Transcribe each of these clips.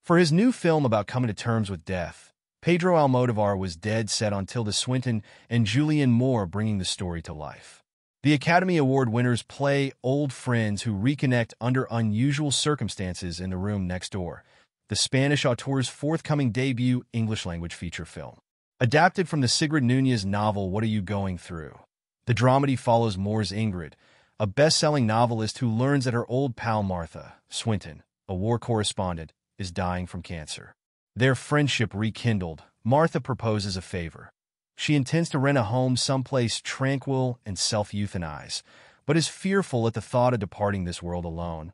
For his new film about coming to terms with death, Pedro Almodovar was dead set on Tilda Swinton and Julianne Moore bringing the story to life. The Academy Award winners play old friends who reconnect under unusual circumstances in the room next door, the Spanish auteur's forthcoming debut English-language feature film. Adapted from the Sigrid Nunez novel What Are You Going Through? The dramedy follows Moore's Ingrid, a best-selling novelist who learns that her old pal Martha Swinton, a war correspondent, is dying from cancer. Their friendship rekindled, Martha proposes a favor. She intends to rent a home someplace tranquil and self-euthanize, but is fearful at the thought of departing this world alone.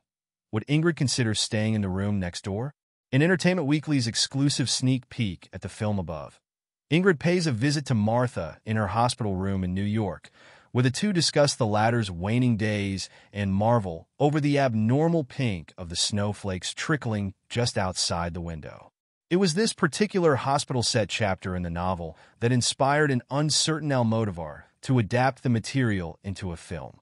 Would Ingrid consider staying in the room next door? In Entertainment Weekly's exclusive sneak peek at the film above, Ingrid pays a visit to Martha in her hospital room in New York, where the two discuss the latter's waning days and marvel over the abnormal pink of the snowflakes trickling just outside the window. It was this particular hospital set chapter in the novel that inspired an uncertain Almodovar to adapt the material into a film.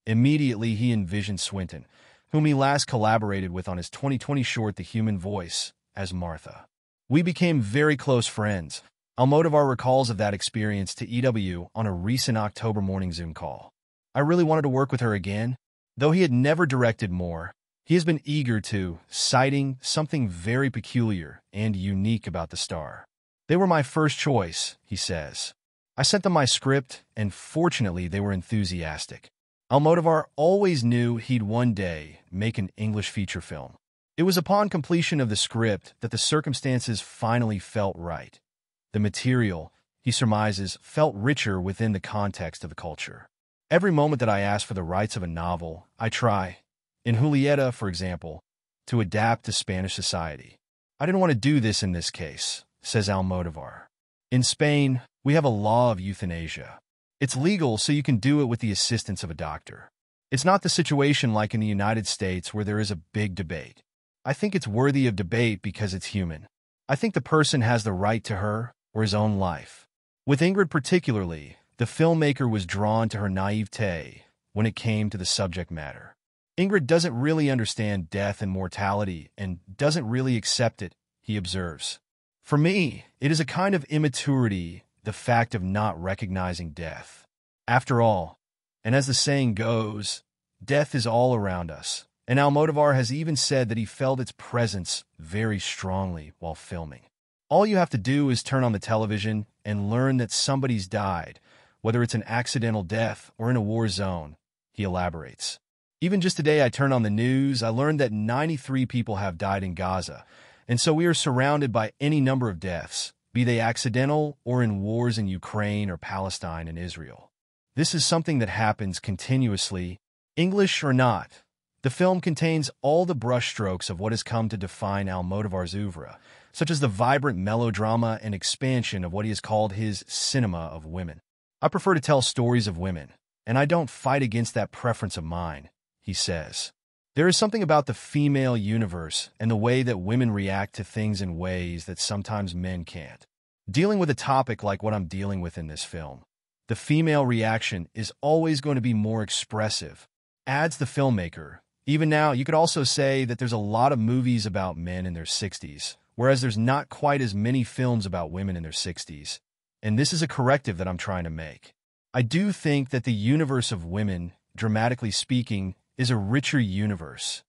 Immediately, he envisioned Swinton, whom he last collaborated with on his 2020 short The Human Voice, as Martha. We became very close friends. Almodovar recalls of that experience to EW on a recent October morning Zoom call. I really wanted to work with her again. Though he had never directed Moore, he has been eager to, citing something very peculiar and unique about the star. They were my first choice, he says. I sent them my script, and fortunately they were enthusiastic. Almodovar always knew he'd one day make an English feature film. It was upon completion of the script that the circumstances finally felt right. The material, he surmises, felt richer within the context of the culture. Every moment that I ask for the rights of a novel, I try, in Julieta, for example, to adapt to Spanish society. I didn't want to do this in this case, says Almodovar. In Spain, we have a law of euthanasia. It's legal, so you can do it with the assistance of a doctor. It's not the situation like in the United States where there is a big debate. I think it's worthy of debate because it's human. I think the person has the right to her or his own life. With Ingrid particularly, the filmmaker was drawn to her naivete when it came to the subject matter. Ingrid doesn't really understand death and mortality and doesn't really accept it, he observes. For me, it is a kind of immaturity, the fact of not recognizing death. After all, and as the saying goes, death is all around us, and Almodovar has even said that he felt its presence very strongly while filming. All you have to do is turn on the television and learn that somebody's died, whether it's an accidental death or in a war zone, he elaborates. Even just today I turned on the news, I learned that 93 people have died in Gaza, and so we are surrounded by any number of deaths, be they accidental or in wars in Ukraine or Palestine and Israel. This is something that happens continuously, English or not. The film contains all the brushstrokes of what has come to define Almodovar's oeuvre, such as the vibrant melodrama and expansion of what he has called his cinema of women. I prefer to tell stories of women, and I don't fight against that preference of mine, he says. There is something about the female universe and the way that women react to things in ways that sometimes men can't. Dealing with a topic like what I'm dealing with in this film, the female reaction is always going to be more expressive, adds the filmmaker. Even now, you could also say that there's a lot of movies about men in their 60s, whereas there's not quite as many films about women in their 60s. And this is a corrective that I'm trying to make. I do think that the universe of women, dramatically speaking, is a richer universe,